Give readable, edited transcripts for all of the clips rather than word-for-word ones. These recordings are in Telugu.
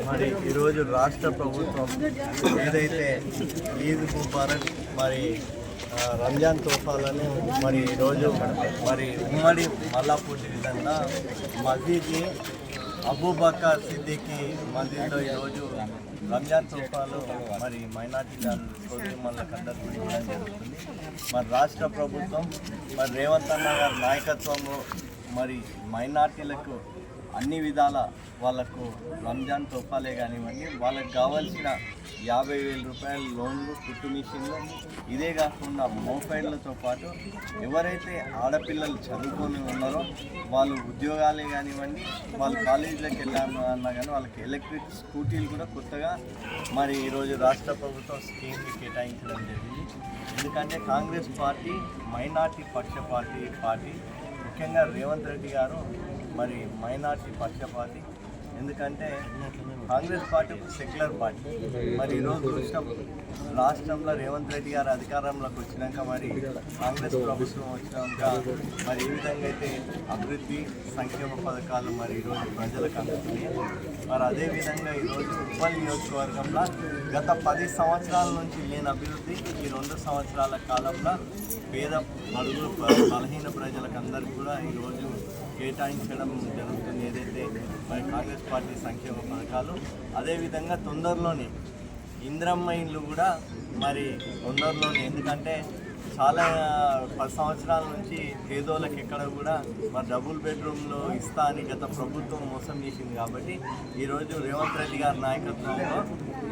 మరి ఈరోజు రాష్ట్ర ప్రభుత్వం ఏదైతే ఈద్ ముబారక్ మరి రంజాన్ తోఫాలని మరి ఈరోజు మరి ఉమ్మడి మల్లాపూర్ డివిజన్లో మసీద్ని అబూబకర్ సిద్దికి మసీద్లో ఈరోజు రంజాన్ తోఫాలు మరి మైనార్టీ సోదరులకు అందరికీ కూడా ఇవ్వడం జరుగుతుంది. మరి రాష్ట్ర ప్రభుత్వం మరి రేవంత్ అన్న గారి నాయకత్వంలో మరి మైనార్టీలకు అన్ని విధాల వాళ్ళకు రంజాన్ తోఫాలే కానివ్వండి, వాళ్ళకి కావాల్సిన 50,000 రూపాయల లోన్లు, కుట్టు మిషన్లు, ఇదే కాకుండా మోఫైడ్లతో పాటు ఎవరైతే ఆడపిల్లలు చదువుకొని ఉన్నారో వాళ్ళు ఉద్యోగాలే కానివ్వండి, వాళ్ళు కాలేజీలకు వెళ్ళాను అన్నా కానీ వాళ్ళకి ఎలక్ట్రిక్ స్కూటీలు కూడా కొత్తగా మరి ఈరోజు రాష్ట్ర ప్రభుత్వం స్కీమ్ని కేటాయించడం జరిగింది. ఎందుకంటే కాంగ్రెస్ పార్టీ మైనార్టీ పార్టీ ముఖ్యంగా రేవంత్ రెడ్డి గారు మరి మైనార్టీ పక్షపాతి. ఎందుకంటే కాంగ్రెస్ పార్టీ ఒక సెక్యులర్ పార్టీ. మరి ఈరోజు చూసినాం రాష్ట్రంలో రేవంత్ రెడ్డి గారు అధికారంలోకి వచ్చినాక మరి కాంగ్రెస్ ప్రభుత్వం వచ్చినాక మరి ఏ విధంగా అయితే అభివృద్ధి సంక్షేమ పథకాలు మరి ఈరోజు ప్రజలకు అందుతున్నాయి. మరి అదేవిధంగా ఈరోజు ఉప్పల్ నియోజకవర్గంలో గత 10 సంవత్సరాల నుంచి లేని అభివృద్ధి ఈ 2 సంవత్సరాల కాలంలో పేద బడుగు బలహీన ప్రజలకు అందరికీ కూడా ఈరోజు కేటాయించడం జరుగుతుంది. ఏదైతే మరి కాంగ్రెస్ పార్టీ సంక్షేమ పథకాలు, అదేవిధంగా తొందరలోనే ఇంద్రమ్మ ఇండ్లు కూడా మరి తొందరలోనే, ఎందుకంటే చాలా 10 సంవత్సరాల నుంచి పేదోళ్ళకి ఎక్కడ కూడా మరి డబుల్ బెడ్రూమ్లో ఇస్తా అని గత ప్రభుత్వం మోసం చేసింది. కాబట్టి ఈరోజు రేవంత్ రెడ్డి గారి నాయకత్వంలో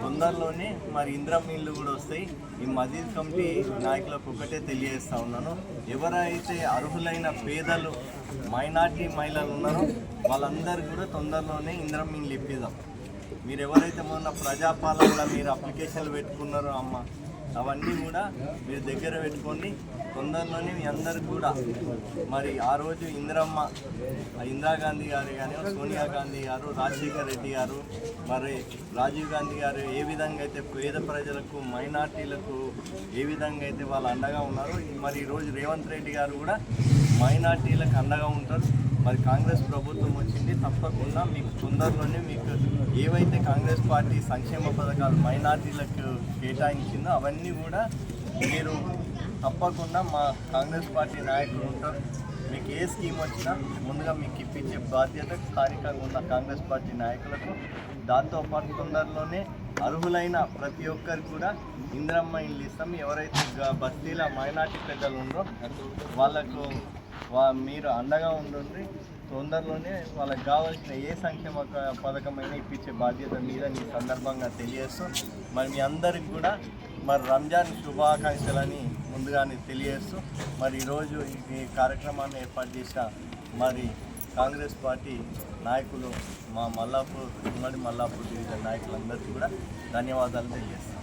తొందరలోనే మరి ఇంద్రమ్మ ఇళ్ళు కూడా వస్తాయి. ఈ మసీద్ కమిటీ నాయకులకు ఒకటే తెలియజేస్తూ ఉన్నాను, ఎవరైతే అర్హులైన పేదలు మైనార్టీ మహిళలు ఉన్నారో వాళ్ళందరికీ కూడా తొందరలోనే ఇంద్రమ్మ ఇళ్ళు ఇప్పిద్దాం. మీరు ఎవరైతే మొన్న ప్రజాపాలనలో మీరు అప్లికేషన్లు పెట్టుకున్నారో అమ్మ, అవన్నీ కూడా మీరు దగ్గర పెట్టుకోండి. తొందరలోనే మీ అందరికి కూడా మరి ఆ రోజు ఇందిరాగాంధీ గారు కానీ, సోనియా గాంధీ గారు, రాజశేఖర్ రెడ్డి గారు, మరి రాజీవ్ గాంధీ గారు ఏ విధంగా అయితే పేద ప్రజలకు మైనార్టీలకు ఏ విధంగా అయితే వాళ్ళు అండగా ఉన్నారో మరి ఈరోజు రేవంత్ రెడ్డి గారు కూడా మైనార్టీలకు అండగా ఉంటారు. మరి కాంగ్రెస్ ప్రభుత్వం వచ్చింది, తప్పకుండా మీకు తొందరలోనే మీకు ఏవైతే కాంగ్రెస్ పార్టీ సంక్షేమ పథకాలు మైనార్టీలకు కేటాయించిందో అవన్నీ కూడా మీరు తప్పకుండా మా కాంగ్రెస్ పార్టీ నాయకులు ఉంటారు. మీకు ఏ స్కీమ్ వచ్చినా ముందుగా మీకు ఇప్పించే బాధ్యత స్థానికంగా ఉన్న కాంగ్రెస్ పార్టీ నాయకులకు. దాంతోపాటు తొందరలోనే అర్హులైన ప్రతి ఒక్కరికి కూడా ఇందిరమ్మ ఇల్లు ఇస్తాం. ఎవరైతే బస్తీల మైనార్టీ పెద్దలు ఉందో వాళ్ళకు మీరు అండగా ఉండండి. తొందరలోనే వాళ్ళకి కావాల్సిన ఏ సంక్షేమ పథకమైనా ఇప్పించే బాధ్యత మీద ఈ సందర్భంగా తెలియజేస్తూ మరి మీ అందరికి కూడా మరి రంజాన్ శుభాకాంక్షలని ముందుగానే తెలియజేస్తూ మరి ఈరోజు ఈ కార్యక్రమాన్ని ఏర్పాటు చేసిన మరి కాంగ్రెస్ పార్టీ నాయకులు మా మల్లాపూర్ డివిజన్ నాయకులందరికీ కూడా ధన్యవాదాలు తెలియజేస్తాం.